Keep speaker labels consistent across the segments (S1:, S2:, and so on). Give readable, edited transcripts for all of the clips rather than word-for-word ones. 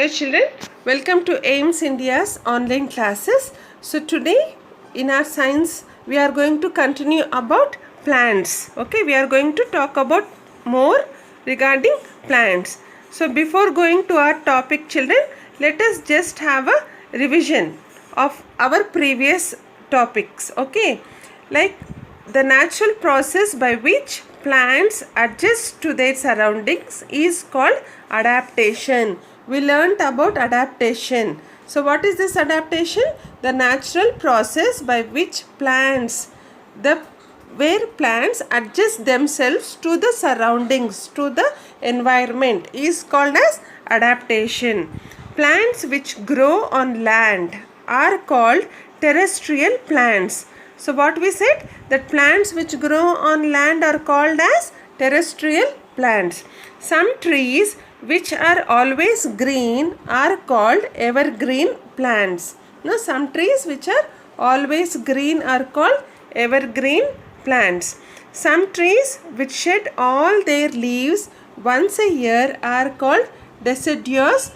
S1: Hello children, welcome to AIMS India's online classes. So today in our science we are going to continue about plants. Okay, we are going to talk about more regarding plants. So before going to our topic children, let us just have a revision of our previous topics. Okay, like the natural process by which plants adjust to their surroundings is called adaptation. We learnt about adaptation. So what is this adaptation? The natural process by which plants adjust themselves to the surroundings, to the environment is called as adaptation. Plants which grow on land are called terrestrial plants. So what we said, that plants which grow on land are called as terrestrial plants. Some trees which are always green are called evergreen plants. Now some trees which are always green are called evergreen plants. Some trees which shed all their leaves once a year are called deciduous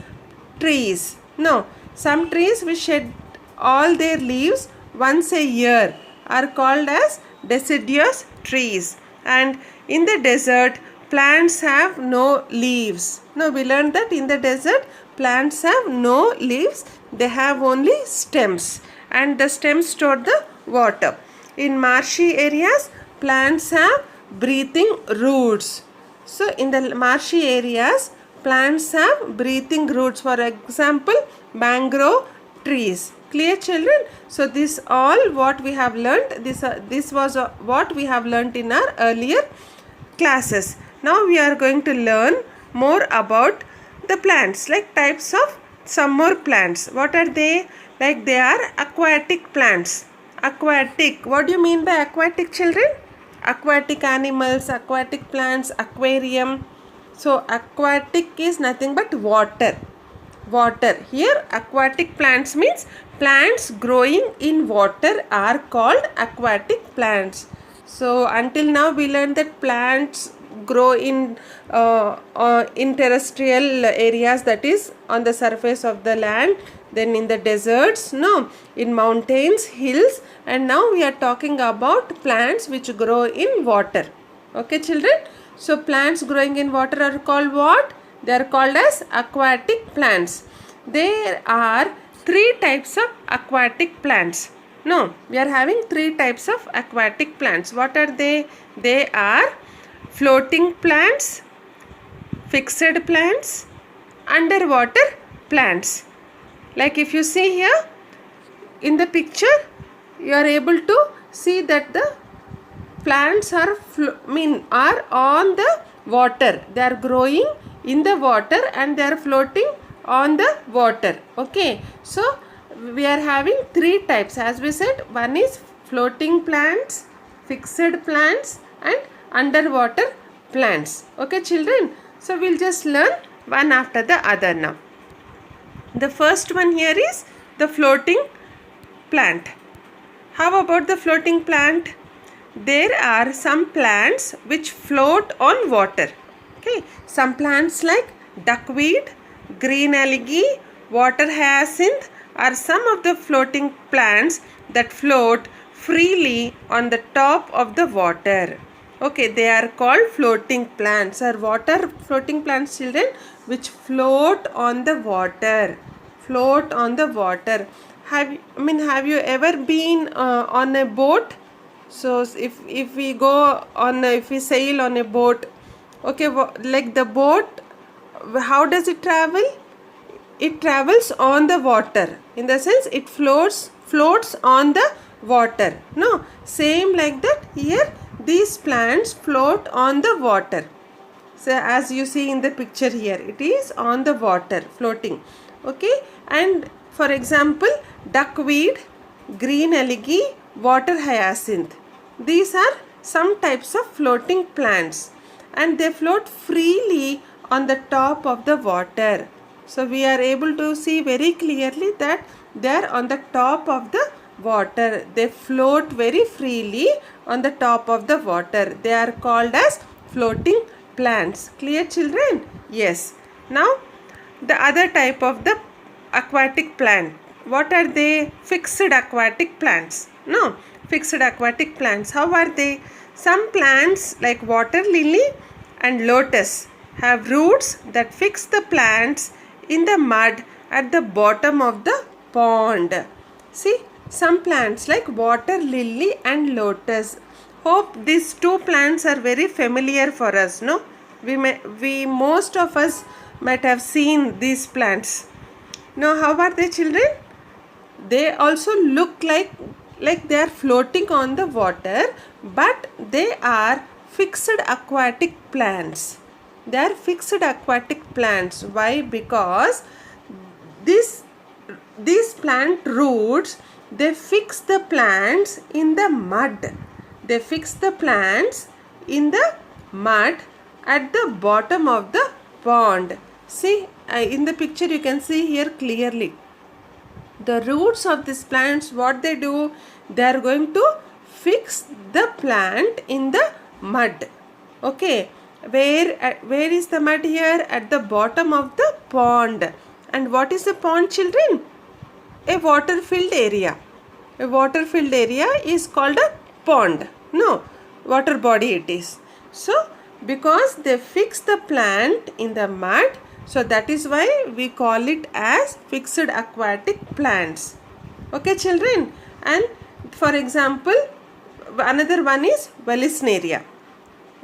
S1: trees. No, some trees which shed all their leaves once a year are called as deciduous trees. And in the desert, plants have no leaves. No, we learned that in the desert, plants have no leaves. They have only stems, and the stems store the water. In marshy areas, plants have breathing roots. So in the marshy areas, plants have breathing roots. For example, mangrove trees. Clear children? So this all what we have learnt. This was what we have learnt in our earlier classes. Now we are going to learn more about the plants, like types of some more plants. What are they? Like they are aquatic plants. Aquatic. What do you mean by aquatic children? Aquatic animals, aquatic plants, aquarium. So aquatic is nothing but water. Water. Here aquatic plants means plants growing in water are called aquatic plants. So until now we learned that plants grow in terrestrial areas, that is on the surface of the land, then in the deserts, no, in mountains, hills, and now we are talking about plants which grow in water. Okay children? So plants growing in water are called what? They are called as aquatic plants. There are three types of aquatic plants. No, we are having three types of aquatic plants. What are they? They are floating plants, fixed plants, underwater plants. Like if you see here in the picture, you are able to see that the plants are on the water. They are growing in the water and they are floating on the water. Okay, so we are having three types. As we said, one is floating plants, fixed plants, and underwater plants. Okay children, so we'll just learn one after the other now. The first one here is the floating plant. How about the floating plant? There are some plants which float on water. Okay, some plants like duckweed, green algae, water hyacinth are some of the floating plants that float freely on the top of the water. Okay, they are called floating plants, or water floating plants children, which float on the water. Float on the water. Have you ever been on a boat? So if we go on if we sail on a boat, okay, like the boat, how does it travel? It travels on the water, in the sense it floats on the water. No, same like that here, these plants float on the water. So as you see in the picture here, it is on the water, floating. Okay, and for example, duckweed, green algae, water hyacinth, these are some types of floating plants, and they float freely on the top of the water. So we are able to see very clearly that they are on the top of the water. They float very freely on the top of the water. They are called as floating plants. Clear children? Yes. Now the other type of the aquatic plant. What are they? Fixed aquatic plants. No, fixed aquatic plants. How are they? Some plants like water lily and lotus have roots that fix the plants in the mud at the bottom of the pond. See, some plants like water lily and lotus. Hope these two plants are very familiar for us, no? We most of us might have seen these plants. Now, how are they, children? They also look like they are floating on the water, but they are fixed aquatic plants. They are fixed aquatic plants. Why? Because these plant roots, they fix the plants in the mud. They fix the plants in the mud at the bottom of the pond. See, in the picture you can see here clearly. The roots of these plants, what they do, they are going to fix the plant in the mud. Okay, where is the mud here? At the bottom of the pond. And what is the pond, children? A water filled area. A water filled area is called a pond. No, water body it is. So, because they fix the plant in the mud, so that is why we call it as fixed aquatic plants. Okay, children. And for example, another one is Vallisneria.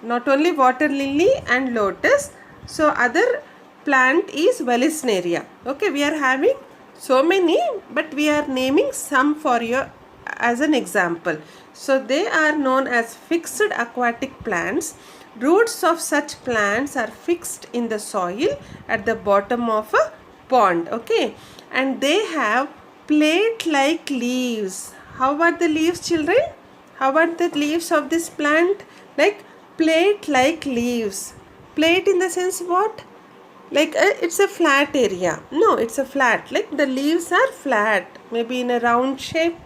S1: Not only water lily and lotus, so other plant is Vallisneria. Okay, we are having so many, but we are naming some for you as an example. So they are known as fixed aquatic plants. Roots of such plants are fixed in the soil at the bottom of a pond. Okay, and they have plate-like leaves. How are the leaves, children? How are the leaves of this plant? Like plate-like leaves. Plate in the sense what? Like it's a flat area. No, it's a flat. Like the leaves are flat, maybe in a round shape.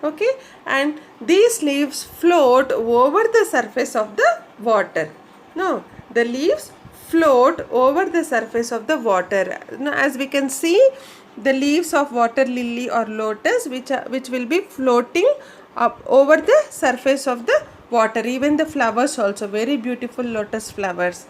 S1: Okay, and these leaves float over the surface of the water. No, the leaves float over the surface of the water. Now, as we can see, the leaves of water lily or lotus, which will be floating up over the surface of the water. Even the flowers also, very beautiful lotus flowers.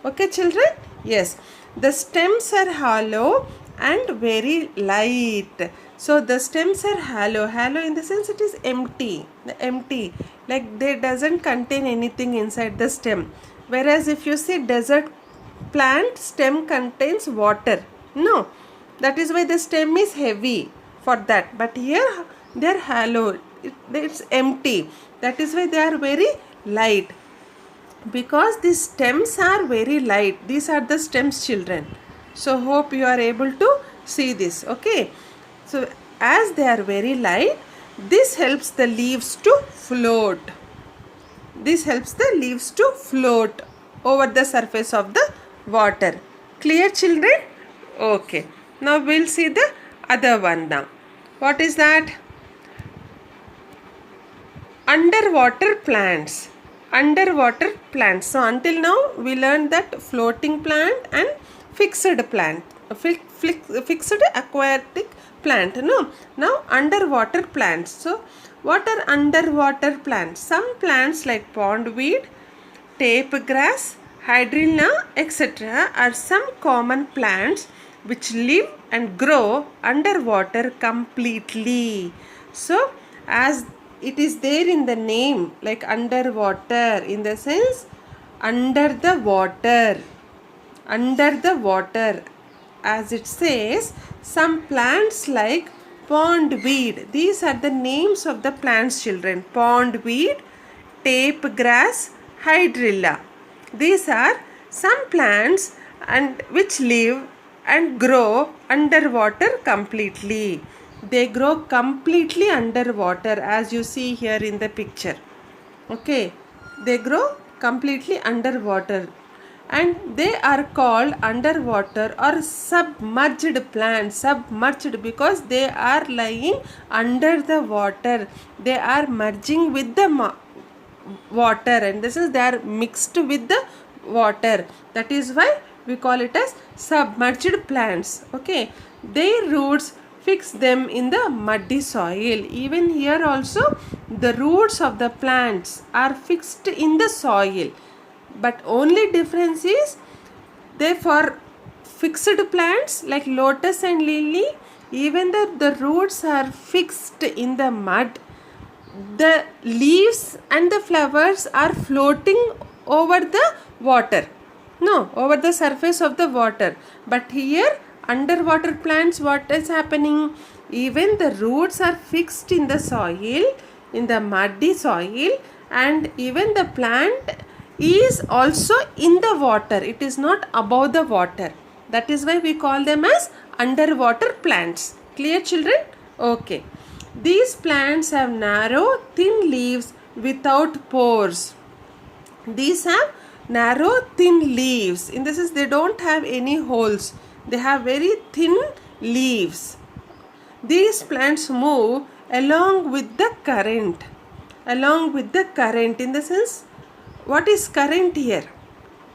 S1: Okay, children? Yes. The stems are hollow and very light. So the stems are hollow. Hollow in the sense it is empty. Empty. Like they doesn't contain anything inside the stem. Whereas if you see desert plant, stem contains water. No. That is why the stem is heavy for that. But here they are hollow. It's empty. That is why they are very light. Because these stems are very light. These are the stems, children. So hope you are able to see this. Okay. So as they are very light, this helps the leaves to float. This helps the leaves to float over the surface of the water. Clear, children? Okay. Now we'll see the other one now. What is that? Underwater plants. Underwater plants. So until now we learned that floating plant and fixed plant. Fixed aquatic plant. No. Now underwater plants. So what are underwater plants? Some plants like pondweed, tape grass, hydrilla, etc. are some common plants which live and grow underwater completely. So as it is there in the name, like underwater, in the sense under the water. Under the water. As it says, some plants like pondweed. These are the names of the plants, children. Pondweed, tape grass, hydrilla. These are some plants and which live and grow underwater completely. They grow completely underwater, as you see here in the picture. Okay, they grow completely underwater, and they are called underwater or submerged plants. Submerged because they are lying under the water. They are merging with the water, and this is they are mixed with the water. That is why we call it as submerged plants. Okay, their roots fix them in the muddy soil. Even here also the roots of the plants are fixed in the soil, but only difference is they for fixed plants like lotus and lily, even the roots are fixed in the mud, the leaves and the flowers are floating over the water, no, over the surface of the water. But here underwater plants, what is happening, even the roots are fixed in the soil, in the muddy soil, and even the plant is also in the water, it is not above the water. That is why we call them as underwater plants. Clear, children? Okay. These plants have narrow, thin leaves without pores. These have narrow, thin leaves. In the sense, they don't have any holes. They have very thin leaves. These plants move along with the current. Along with the current. In the sense, what is current here?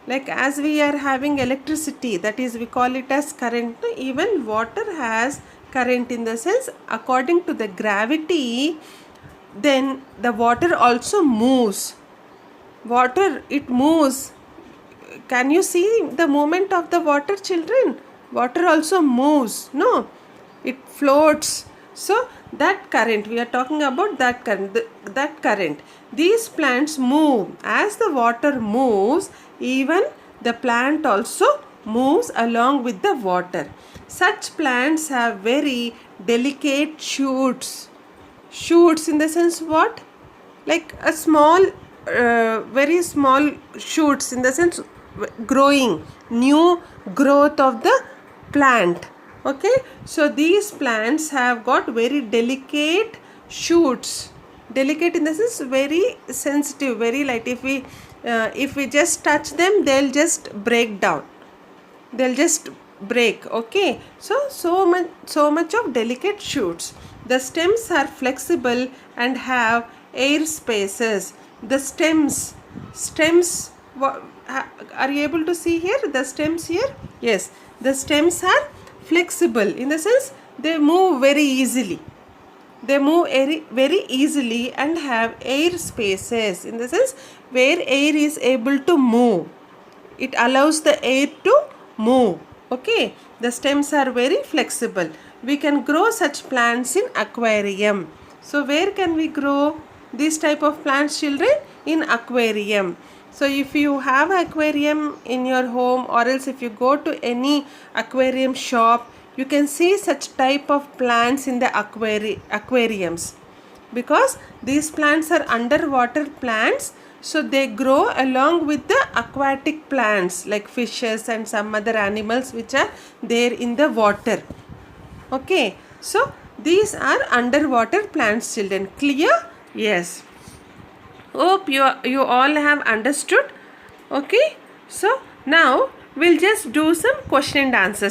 S1: Like as we are having electricity, that is we call it as current. Even water has current, in the sense according to the gravity, then the water also moves. Water, it moves. Can you see the movement of the water, children? Water also moves, no? It floats. So that current, we are talking about that current. That current. These plants move. As the water moves, even the plant also moves along with the water. Such plants have very delicate shoots. Shoots in the sense what? Like a small, very small shoots, in the sense growing, new growth of the plant. Okay, so these plants have got very delicate shoots. Delicate in the sense very sensitive, very light. If we just touch them, they'll just break down. They'll just break. Okay, so much of delicate shoots. The stems are flexible and have air spaces. The stems, are you able to see here the stems here? Yes, the stems are flexible, in the sense they move very easily. They move very easily and have air spaces, in the sense where air is able to move. It allows the air to move. Okay, the stems are very flexible. We can grow such plants in aquarium. So where can we grow this type of plants, children? In aquarium. So if you have an aquarium in your home, or else if you go to any aquarium shop, you can see such type of plants in the aquariums, because these plants are underwater plants. So they grow along with the aquatic plants like fishes and some other animals which are there in the water. Okay, so these are underwater plants, children. Clear? Yes. Hope you all have understood. Okay, so now we'll just do some question and answer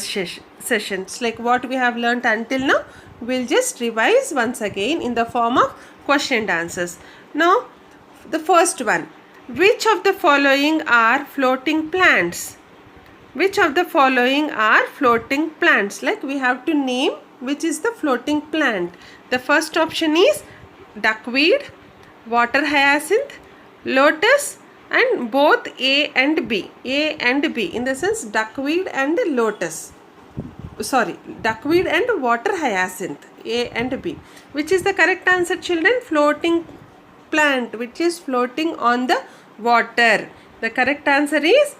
S1: sessions like what we have learnt until now. We'll just revise once again in the form of question and answers. Now the first one, which of the following are floating plants? Which of the following are floating plants? Like we have to name which is the floating plant. The first option is duckweed, water hyacinth, lotus, and both A and B. A and B, in the sense duckweed and lotus. Sorry, duckweed and water hyacinth. A and B. Which is the correct answer, children? Floating plant which is floating on the water. The correct answer is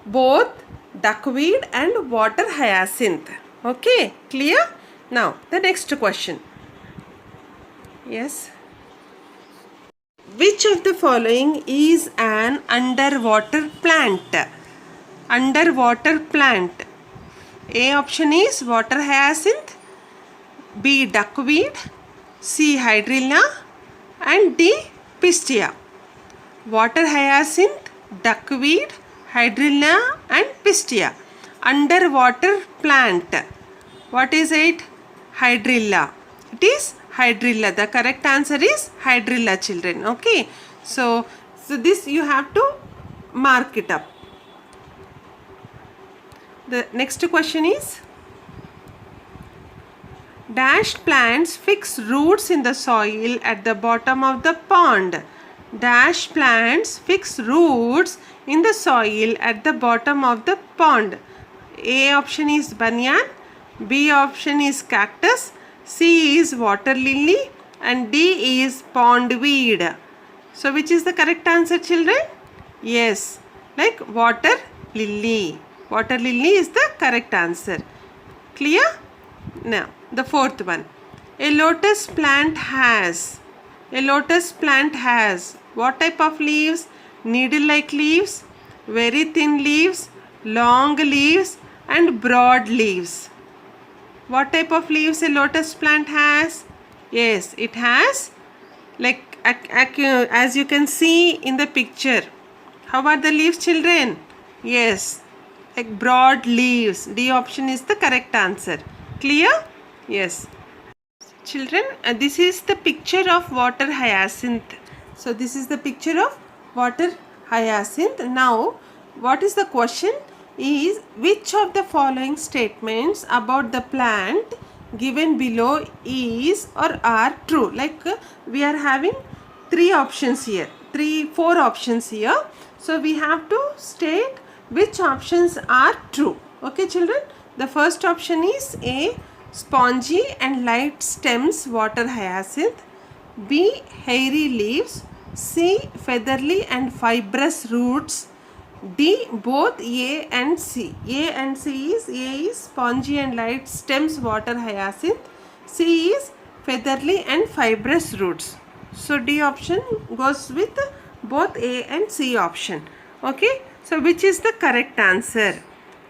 S1: both duckweed and water hyacinth. Okay, clear? Now the next question. Yes. Which of the following is an underwater plant? Underwater plant. A option is water hyacinth, B duckweed, C hydrilla, and D pistia. Water hyacinth, duckweed, hydrilla, and pistia. Underwater plant. What is it? Hydrilla. It is hydrilla. The correct answer is hydrilla, children. Okay. So this you have to mark it up. The next question is, dash plants fix roots in the soil at the bottom of the pond. Dash plants fix roots in the soil at the bottom of the pond. A option is banyan, B option is cactus, C is water lily, and D is pondweed. So which is the correct answer, children? Yes, like water lily. Water lily is the correct answer. Clear? Now, the fourth one. A lotus plant has what type of leaves? Needle-like leaves, very thin leaves, long leaves, and broad leaves. What type of leaves a lotus plant has? Yes, it has like as you can see in the picture. How are the leaves, children? Yes, like broad leaves. D option is the correct answer. Clear? Yes. Children, this is the picture of water hyacinth. So this is the picture of water hyacinth. Now, what is the question is, which of the following statements about the plant given below is or are true? Like we are having four options here. So we have to state which options are true. Okay, children. The first option is A, spongy and light stems water hyacinth, B, hairy leaves, C, feathery and fibrous roots, D, both A and C. A is spongy and light stems water hyacinth, C is feathery and fibrous roots. So D option goes with both A and C option. Okay, so which is the correct answer?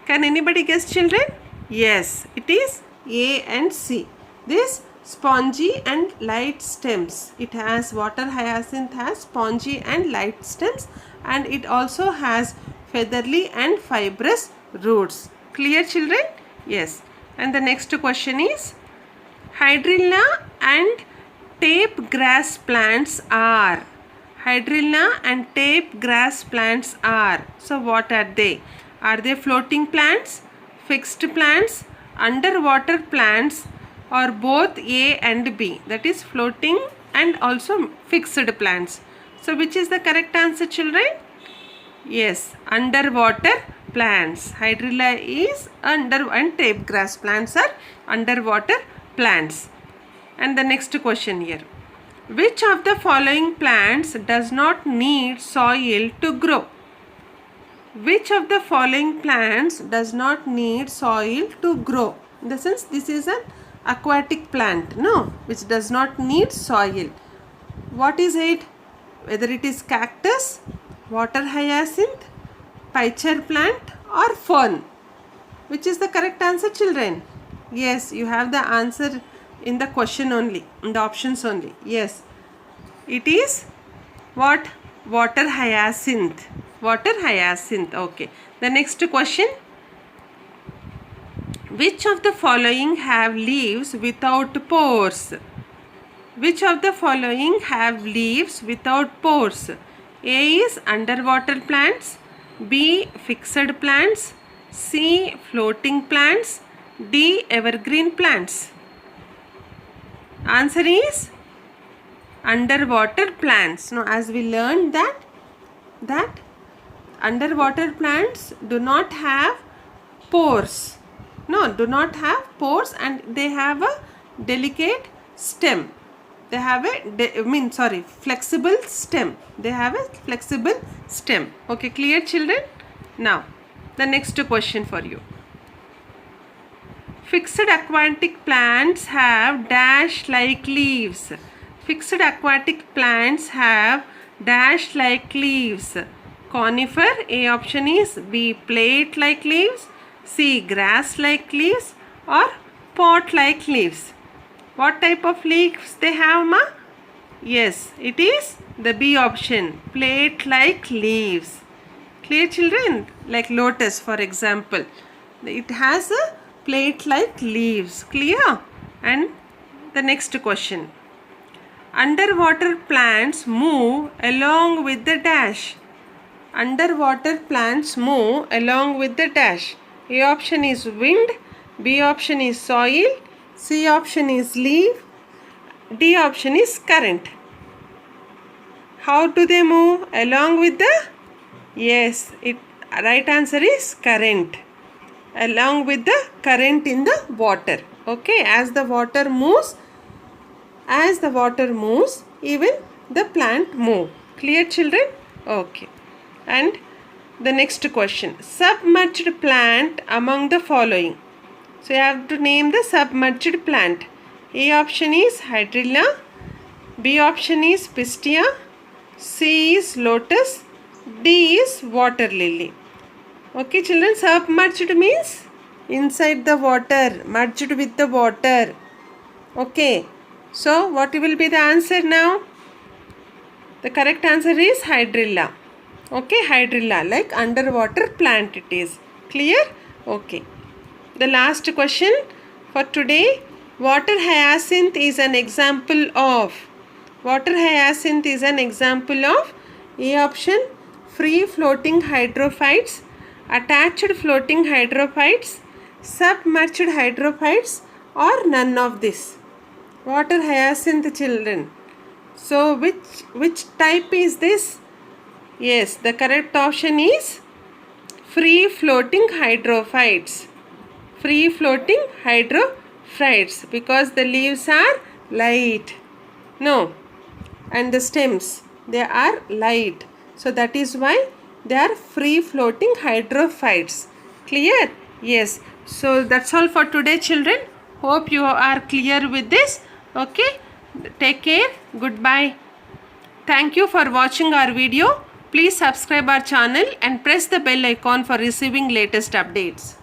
S1: Can anybody guess, children? Yes, it is A and C. This spongy and light stems. It has water hyacinth has spongy and light stems, and it also has feathery and fibrous roots. Clear, children? Yes. And the next question is, hydrilla and tape grass plants are. Hydrilla and tape grass plants are. So what are they? Are they floating plants, fixed plants, underwater plants, or both A and B? That is floating and also fixed plants. So which is the correct answer, children? Yes, underwater plants. Hydrilla is under and tape grass plants are underwater plants. And the next question here. Which of the following plants does not need soil to grow? Which of the following plants does not need soil to grow? In the sense, this is an aquatic plant, no, which does not need soil. What is it? Whether it is cactus, water hyacinth, pitcher plant, or fern. Which is the correct answer, children? Yes, you have the answer in the question only, in the options only. Yes, it is what? Water hyacinth. Water hyacinth. Okay. The next question. Which of the following have leaves without pores? Which of the following have leaves without pores? A is underwater plants, B, fixed plants, C, floating plants, D, evergreen plants. Answer is underwater plants. Now, as we learned that underwater plants do not have pores. No, do not have pores, and they have a delicate stem. They have flexible stem. They have a flexible stem. Okay, clear, children? Now, the next question for you. Fixed aquatic plants have dash-like leaves. Fixed aquatic plants have dash-like leaves. Conifer, A option is B, plate-like leaves, C, grass-like leaves, or pot-like leaves. What type of leaves they have, ma? Yes, it is the B option, plate-like leaves. Clear, children? Like lotus, for example. It has a plate-like leaves. Clear? And the next question. Underwater plants move along with the dash. Underwater plants move along with the dash. A option is wind, B option is soil, C option is leaf, D option is current. How do they move? Along with the, yes, right answer is current. Along with the current in the water. Okay, as the water moves, even the plant move. Clear, children? Okay. And the next question, submerged plant among the following. So you have to name the submerged plant. A option is hydrilla, B option is pistia, C is lotus, D is water lily. Okay, children, submerged means inside the water, merged with the water. Okay, so what will be the answer now? The correct answer is hydrilla. Okay, hydrilla, like underwater plant it is. Clear? Okay. The last question for today, water hyacinth is an example of. Water hyacinth is an example of A option, free floating hydrophytes, attached floating hydrophytes, submerged hydrophytes, or none of this. Water hyacinth, children. So which type is this? Yes, the correct option is free floating hydrophytes. Free floating hydrophytes, because the leaves are light. No, and the stems, they are light. So that is why they are free floating hydrophytes. Clear? Yes. So that's all for today, children. Hope you are clear with this. Okay. Take care. Goodbye. Thank you for watching our video. Please subscribe our channel and press the bell icon for receiving latest updates.